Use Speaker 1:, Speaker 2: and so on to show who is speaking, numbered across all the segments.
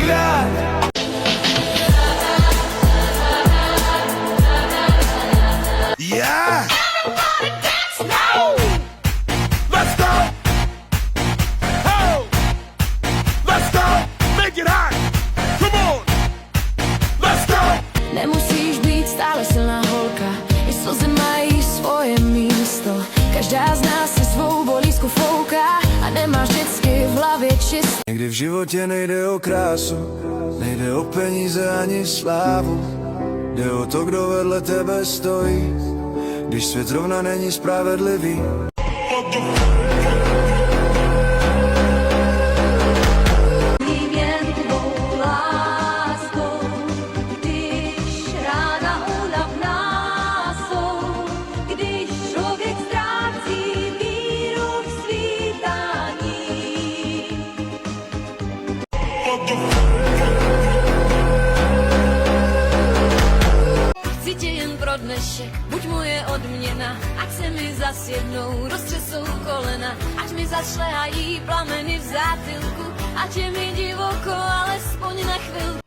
Speaker 1: krát. Yeah! Let's go! Oh! Let's go! Make it hot! Come on! Let's go!
Speaker 2: Nemusíš být stále silná holka, i slzy mají svoje místo. Každá z nás si svou bolízku fouká a nemáš vždycky v hlavě čist.
Speaker 1: Někdy v životě nejde o krásu, nejde o peníze ani slávu. Jde o to, kdo vedle tebe stojí, když svět zrovna není spravedlivý.
Speaker 2: Chci tě jen pro dnešek, buď moje odměna, ať se mi zas jednou roztřesou kolena, ať mi zašlehají plameny v zátilku, ať je mi divoko, alespoň na chvilku.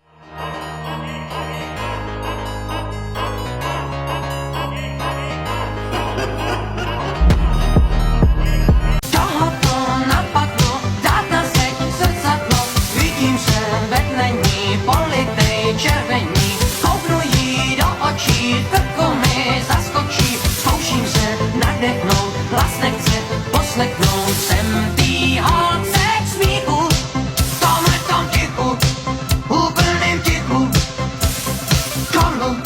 Speaker 3: Krko mi zaskočí, zkouším se nadechnout, hlas nechce poslechnout, jsem tý holce k smíchu, v tomhletom tichu, úplným tichu. Dolu,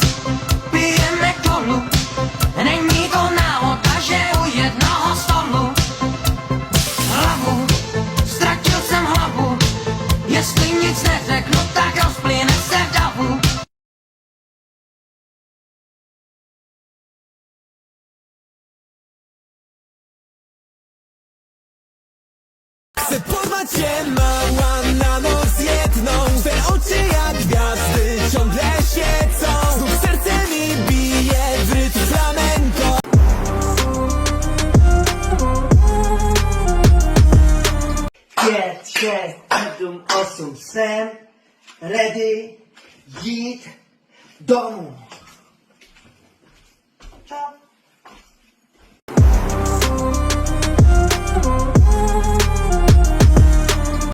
Speaker 3: pijeme dolu, není to náhoda, že u jednoho stolu. Hlavu, ztratil jsem hlavu, jestli nic neřeknu, tak rozplyne se v davu.
Speaker 1: Chcę pozwać cię mała na noc jedną. Te oczy jak gwiazdy ciągle świecą. Znów serce mi bije w rytm flamenko.
Speaker 4: Pět, šest, sedm, osm, jsem ready jít domů. Čau.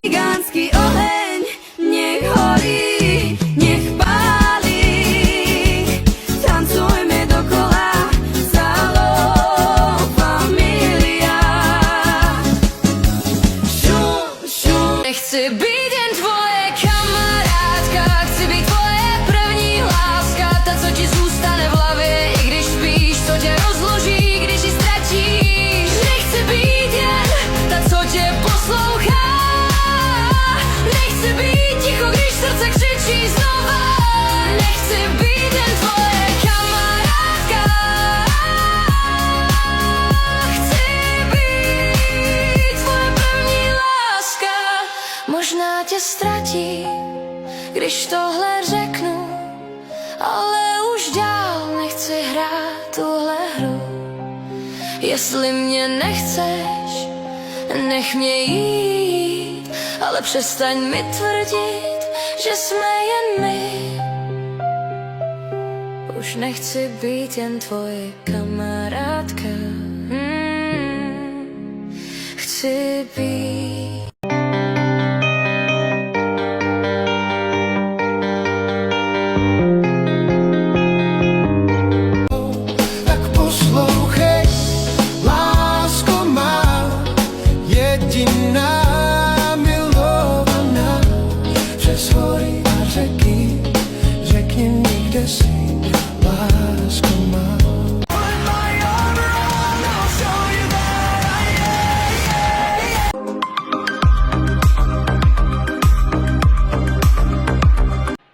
Speaker 2: Gigantský oheň, nech horí, nech pálí, tancujme dokola, celou familia. Šum, šum, nechci být jen tvoje kamarádka, chci být tvoje první láska, ta, co ti zůstane v hlavě, i když spíš, co tě rozloží, když ji ztratíš. Nechci být jen ta, co tě poslouchá, nechci být ticho, když srdce křičí znova. Nechci být jen tvoje kamarádka, chci být tvoje první láska. Možná tě ztratím, když tohle řeknu, ale už dál nechci hrát tuhle hru. Jestli mě nechceš, nech mě jít, ale přestaň mi tvrdit, že jsme jen my. Už nechci být jen tvoje kamarádka, chci být.
Speaker 1: Tak poslouchej, lásko má, jediná milovaná. Přes hory a řeky, řekni mi, kde jsi, lásko má.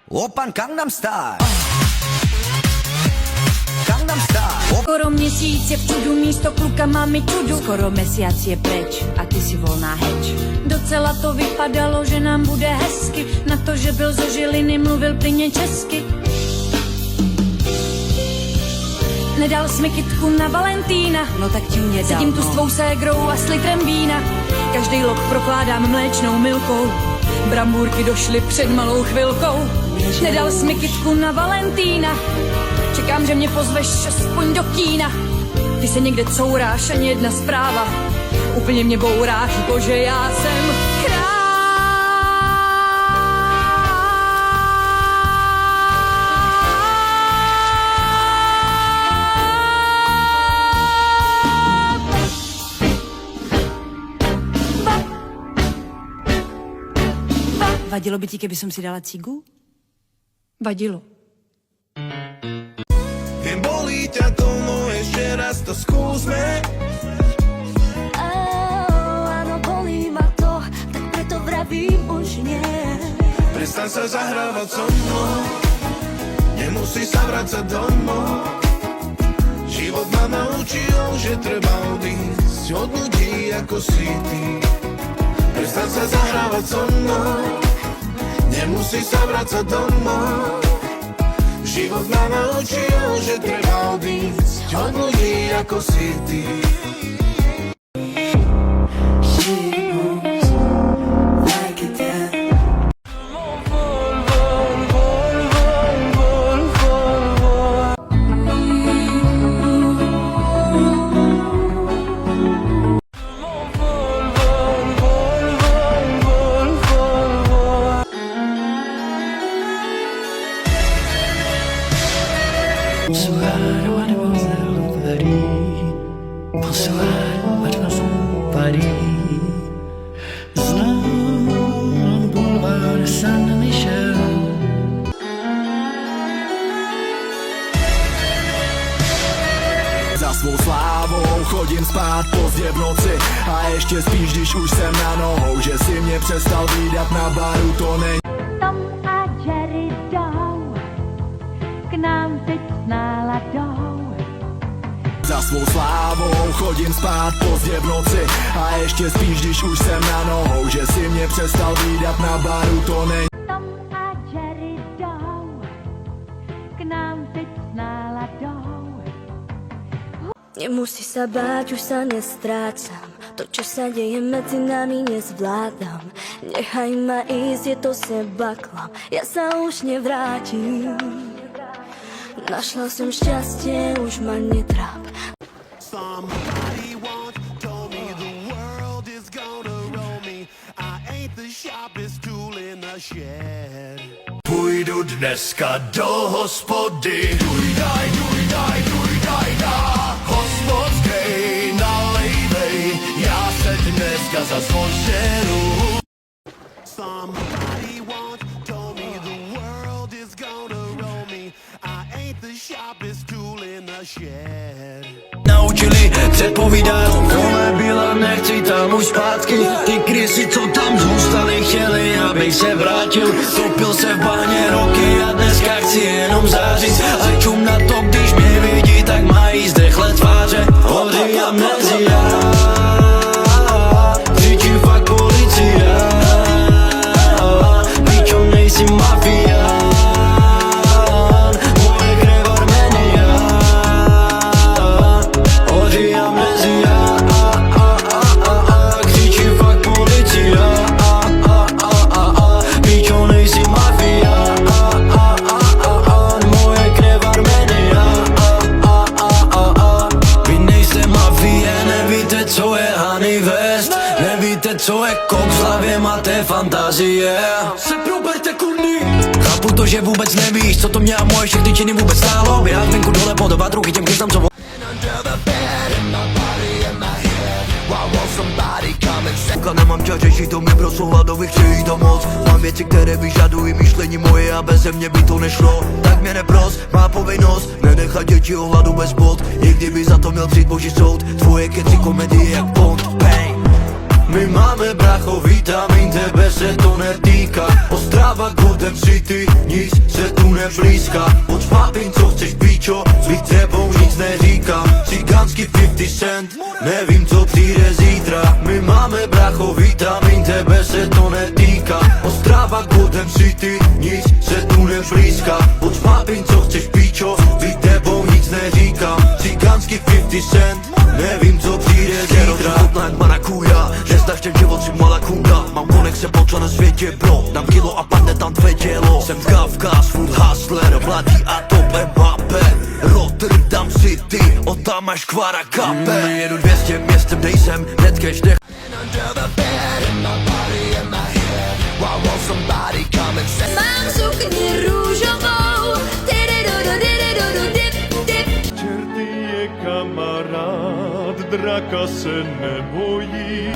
Speaker 1: Open Gangnam Style. Gangnam Style.
Speaker 5: Skoro měsíc je v čudu, místo kluka máme čudu. Skoro mesiac je preč a ty si volná heč. Docela to vypadalo, že nám bude hezky, na to, že byl zo Žiliny, mluvil plynně česky. Nedal jsi mi kytku na Valentína, no tak ti mě dal. Sedím tu s tvou ségrou a s litrem vína, každý lok prokládám mléčnou milkou. Brambůrky došly před malou chvilkou. Nedal jsi mi kytku na Valentína. Čekám, že mě pozveš aspoň do kína. Ty se někde couráš, ani jedna zpráva. Úplně mě bouráš, bože, já jsem
Speaker 6: Vadilo by ti, keby som si dala cigu?
Speaker 5: vadilo.
Speaker 1: Viem, bolí ťa to, no ešte raz to skúsme.
Speaker 2: Áno, bolí ma to, tak preto vravím už nie.
Speaker 1: Prestaň sa zahrávať so mnou, nemusíš sa vracať domov. Život ma naučil, že treba odísť od ľudí ako si ty. Prestaň sa zahrávať so mnou, nemusíš sa vracať domov. Život ma naučil, že treba odísť od ľudí ako si ty.
Speaker 7: Poslouchaj, mademoiselle Paris. Poslouchaj, mademoiselle Paris. Znám boulevard Saint-Michel.
Speaker 1: Za svou slávou chodím spát pozdě v noci a ještě spíš, když už jsem na nohou, že si mě přestal vídat na baru, to není.
Speaker 5: Tom a Jerry jdou k nám teď s náladou.
Speaker 1: Za svou slávou chodím spát pozdě v noci a ještě spíš, když už jsem na nohou, že si mě přestal vídat na baru, to není.
Speaker 5: Tom a Jerry jdou k nám teď s náladou.
Speaker 2: Nemusí sa báť, už sa nestrácam. To, čo sa deje medzi nami, nezvládam. Nechaj ma ísť, je to seba klam. Ja sa už nevrátim. Našla som šťastie, už ma netráp.
Speaker 1: Somebody once told me the world is gonna roll me. I ain't the sharpest tool in the shed. Půjdu dneska do hospody. Dujdaj, dujdaj, dujdaj, da. Hospodskej, nalejvej, já se dneska zas ožeru. Somebody once told me the world is gonna roll me. I ain't the sharpest tool in the shed.
Speaker 7: Naučili předpovídat, tohle byla, nechci tam už zpátky. Ty krysy, co tam zůstaly, chtěli, abych se vrátil. Topil se v bahně roky a dneska chci jenom zářit. A čum na to, když mě vidí, tak mají zdechlé tváře. Hoří amnézia, křičí fakt policia. Pičo, nejsi mafia. Co je kok v hlavě, máte fantazie. Se proberte kudy. Chápu to, že vůbec nevíš, co to mě a moje všechny činy vůbec stálo. Běhat venku dole, podovat ruky těm kryznám, co nemám čas řešit to, mě prostě hladových chci jít to moc. Mám věci, které vyžadují myšlení moje a beze mě by to nešlo. Tak mě nepros, má povinnost nenechat děti o hladu bez bod. I kdyby za to měl přijít boží soud, tvoje keci komedie jak Bond. Bang. My máme bracho vitamin, tebe se to netýká. Ostrava Golden City, nic se tu neblízká. Od papin, co chceš píčo, svých tebou nic neříkám. Cigánský 50 cent, nevím co přijde zítra. My máme bracho vitamin, tebe se to netýká. Ostrava Golden City, nic se tu neblízká. Od papin, co chceš píčo, svých tebou nic neříkám. Cigánský 50 cent, nevím co přijde zítra. Marakuja, neznáš ten život si mala kunda. Mám konex se po celém světě bro. Dám kilo a padne tam tvé tělo. Jsem Kavkaz, food hustler, Vladí a top Mbappé. Rotterdam City, od tam až Kvara Kape. Jedu 200 městem, dej sem, net cash, dech.
Speaker 2: Mám sukni růžovou, dip, dip.
Speaker 8: Černý je kamarád, draka se nebojí.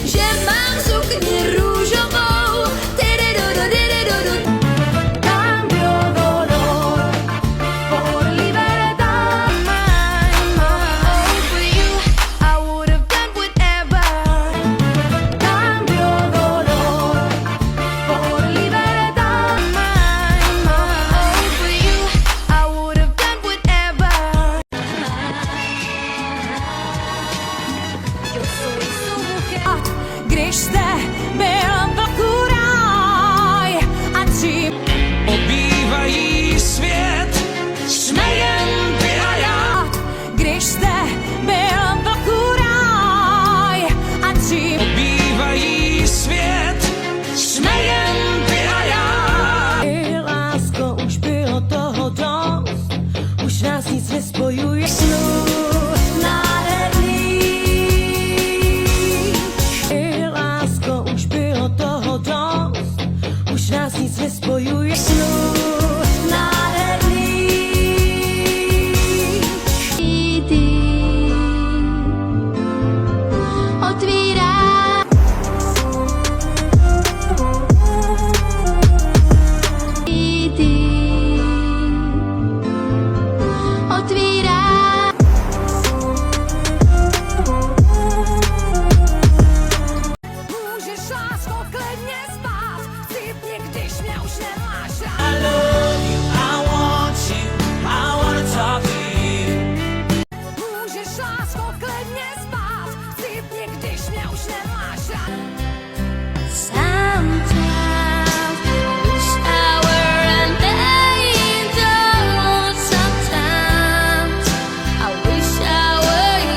Speaker 2: Že mám sukni růžovou, cambio dolor por libertad. Oh, for you, I would have done whatever. Cambio dolor por libertad. Oh, for you, I would have done whatever.
Speaker 5: Když jste byl velký ráj a dřív
Speaker 1: Obývají svět, jsme jen ty a já.
Speaker 5: když jste byl velký ráj a dřív
Speaker 1: Obývají svět, jsme jen ty a já.
Speaker 5: lásko, už bylo toho dost, už nás nic nespojuje. Snů nádherný. Lásko, už bylo toho dost, už nás nic nespojuje. Snů nádherný.
Speaker 2: Otvírá otvírá
Speaker 5: Můžeš, lásko, klidně spát, chci mě, když mě už nemáš rád.
Speaker 1: I love you, I want you, I wanna talk to you.
Speaker 5: Můžeš, lásko, klidně spát, chci mě, když mě už nemáš rád.
Speaker 2: Sometimes wish I were an angel. Sometimes I wish I were you.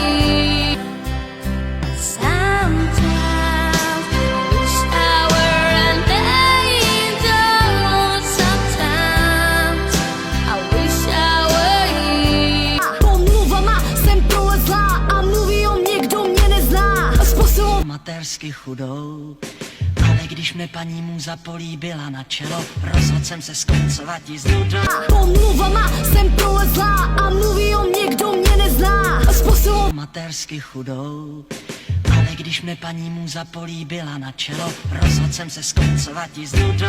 Speaker 2: Sometimes wish I were an angel. Sometimes I wish I were you.
Speaker 5: Pomluvama jsem prolezlá a mluví o mě, kdo mě nezná. Způsobom
Speaker 3: Matersky chudou, ale když mne paní můza políbila na čelo, rozhodl jsem se skoncovat jí s nudou.
Speaker 5: pomluvama jsem prolezlá a mluví o mě, kdo mě nezná. Způsobom
Speaker 3: Matersky chudou, ale když mne paní můza políbila na čelo, rozhodl jsem se skoncovat jí s nudou.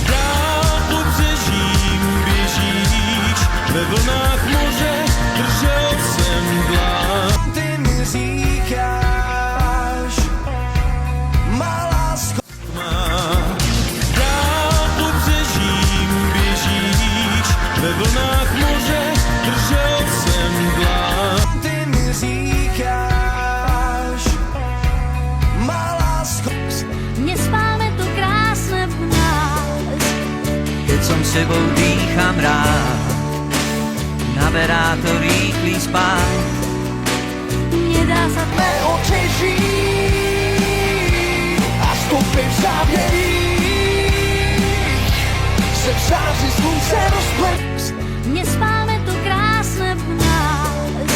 Speaker 8: Dál pobřežím běžíš, ve vlnách moře držel jsem dlán.
Speaker 1: Ty mi říkáš, má lásko.
Speaker 8: Dál pobřežím běžíš, ve vlnách moře držel jsem dlán.
Speaker 1: Ty mi říkáš, má lásko.
Speaker 2: Nespáme to krásné v nás.
Speaker 3: Teď som sebou dýcham rád, naberá to rýchly spát.
Speaker 2: Nedá sa to
Speaker 1: Oči žijí a stopy v závěrích se v záři slunce rozplet.
Speaker 2: Nespáme to krásné v nás.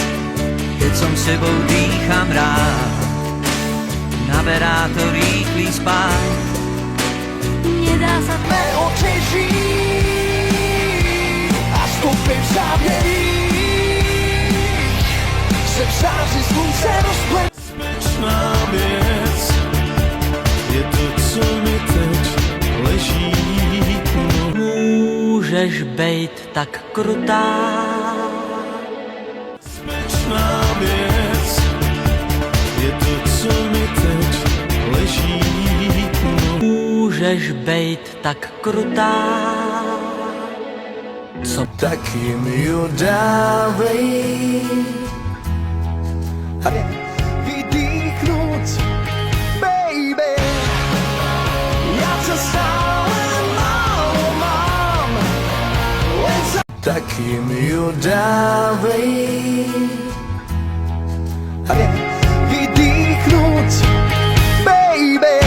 Speaker 3: Keď som sebou dýcham rád, naberá to rýchly spát.
Speaker 2: Nedá sa to
Speaker 1: Oči žijí a stopy v závěrích se v záři slunce rozplet.
Speaker 8: Spečná věc je to, co mi teď leží.
Speaker 3: Můžeš bejt tak krutá,
Speaker 8: Spečná věc je to, co mi teď leží.
Speaker 3: můžeš bejt tak krutá. Co
Speaker 1: Tak jim ju dávej a vydýchnout, baby. Já se stále málo mám, tak jim ju dávej a vydýchnout, baby.